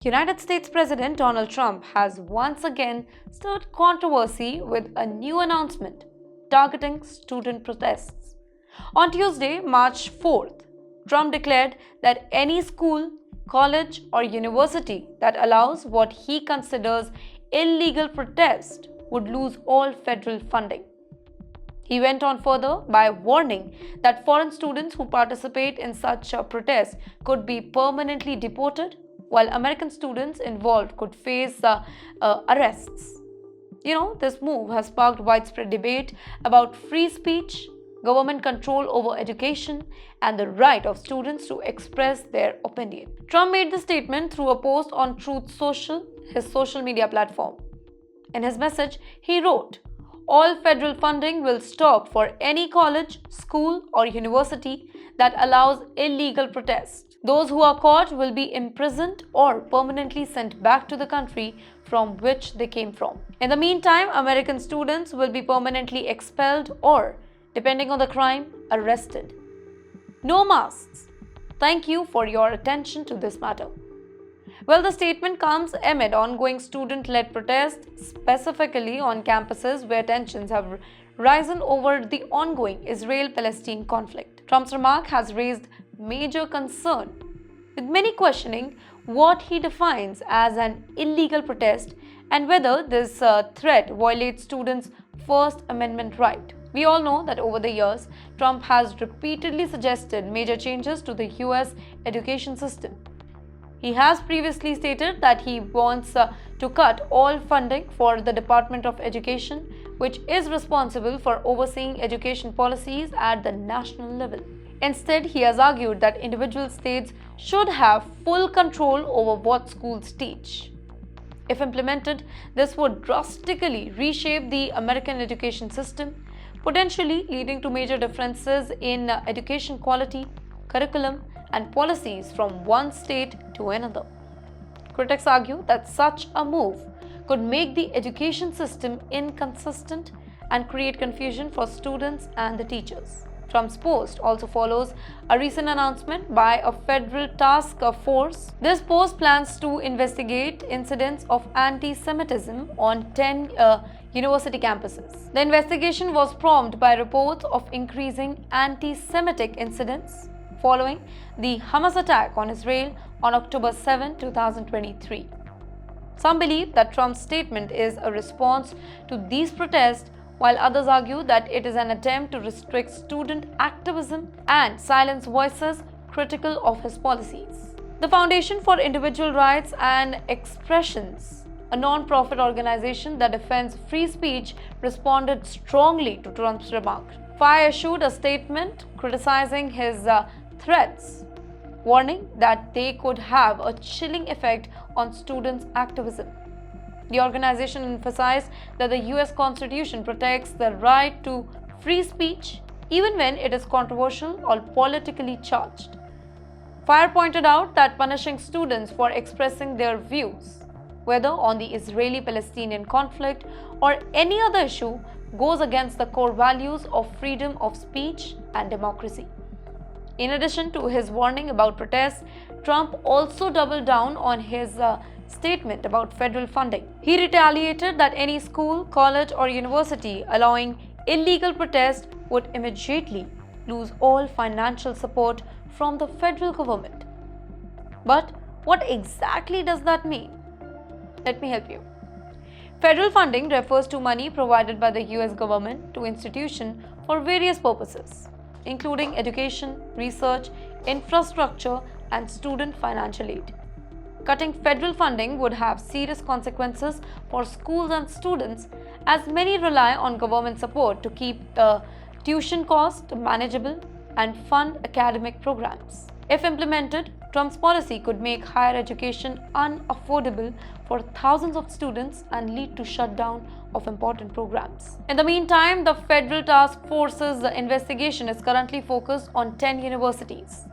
United States President Donald Trump has once again stirred controversy with a new announcement targeting student protests. On Tuesday, March 4th, Trump declared that any school, college, or university that allows what he considers illegal protest would lose all federal funding. He went on further by warning that foreign students who participate in such protests could be permanently deported, while American students involved could face arrests. This move has sparked widespread debate about free speech, government control over education, and the right of students to express their opinion. Trump made the statement through a post on Truth Social, his social media platform. In his message, he wrote, "All federal funding will stop for any college, school, or university that allows illegal protest. Those who are caught will be imprisoned or permanently sent back to the country from which they came from. In the meantime, American students will be permanently expelled or, depending on the crime, arrested. No masks. Thank you for your attention to this matter." Well, the statement comes amid ongoing student-led protests, specifically on campuses where tensions have risen over the ongoing Israel-Palestine conflict. Trump's remark has raised major concern, with many questioning what he defines as an illegal protest and whether this threat violates students' First Amendment right. We all know that over the years, Trump has repeatedly suggested major changes to the US education system. He has previously stated that he wants to cut all funding for the Department of Education, which is responsible for overseeing education policies at the national level. Instead, he has argued that individual states should have full control over what schools teach. If implemented, this would drastically reshape the American education system, potentially leading to major differences in education quality, curriculum, and policies from one state to another. Critics argue that such a move could make the education system inconsistent and create confusion for students and the teachers. Trump's post also follows a recent announcement by a federal task force. This post plans to investigate incidents of anti-Semitism on 10 university campuses. The investigation was prompted by reports of increasing anti-Semitic incidents following the Hamas attack on Israel on October 7, 2023. Some believe that Trump's statement is a response to these protests, while others argue that it is an attempt to restrict student activism and silence voices critical of his policies. The Foundation for Individual Rights and Expressions, a non-profit organization that defends free speech, responded strongly to Trump's remark. FIRE issued a statement criticizing his threats, warning that they could have a chilling effect on students' activism. The organization emphasized that the US Constitution protects the right to free speech even when it is controversial or politically charged. FIRE pointed out that punishing students for expressing their views, whether on the Israeli-Palestinian conflict or any other issue, goes against the core values of freedom of speech and democracy. In addition to his warning about protests, Trump also doubled down on his statement about federal funding. He retaliated that any school, college, or university allowing illegal protest would immediately lose all financial support from the federal government. But what exactly does that mean? Let me help you. Federal funding refers to money provided by the US government to institutions for various purposes, including education, research, infrastructure, and student financial aid. Cutting federal funding would have serious consequences for schools and students, as many rely on government support to keep tuition costs manageable and fund academic programs. If implemented, Trump's policy could make higher education unaffordable for thousands of students and lead to shutdown of important programs. In the meantime, the Federal Task Force's investigation is currently focused on 10 universities: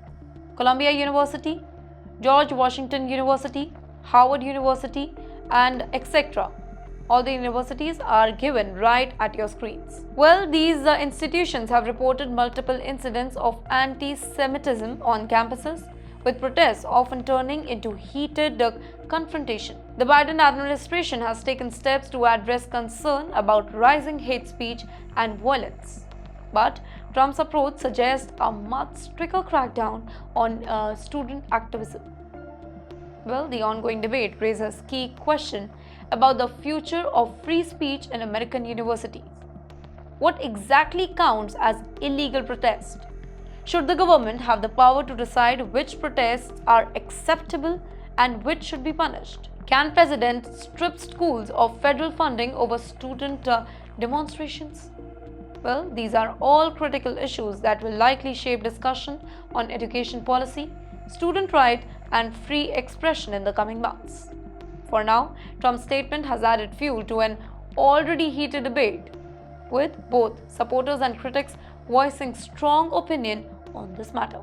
Columbia University, George Washington University, Harvard University, and etc. All the universities are given right at your screens. Well, these institutions have reported multiple incidents of anti-Semitism on campuses, with protests often turning into heated confrontation. The Biden administration has taken steps to address concern about rising hate speech and violence. But Trump's approach suggests a much stricter crackdown on student activism. Well, the ongoing debate raises key question about the future of free speech in American universities. What exactly counts as illegal protest? Should the government have the power to decide which protests are acceptable and which should be punished? Can president strip schools of federal funding over student demonstrations? Well, these are all critical issues that will likely shape discussion on education policy, student rights, and free expression in the coming months. For now, Trump's statement has added fuel to an already heated debate, with both supporters and critics voicing strong opinion on this matter.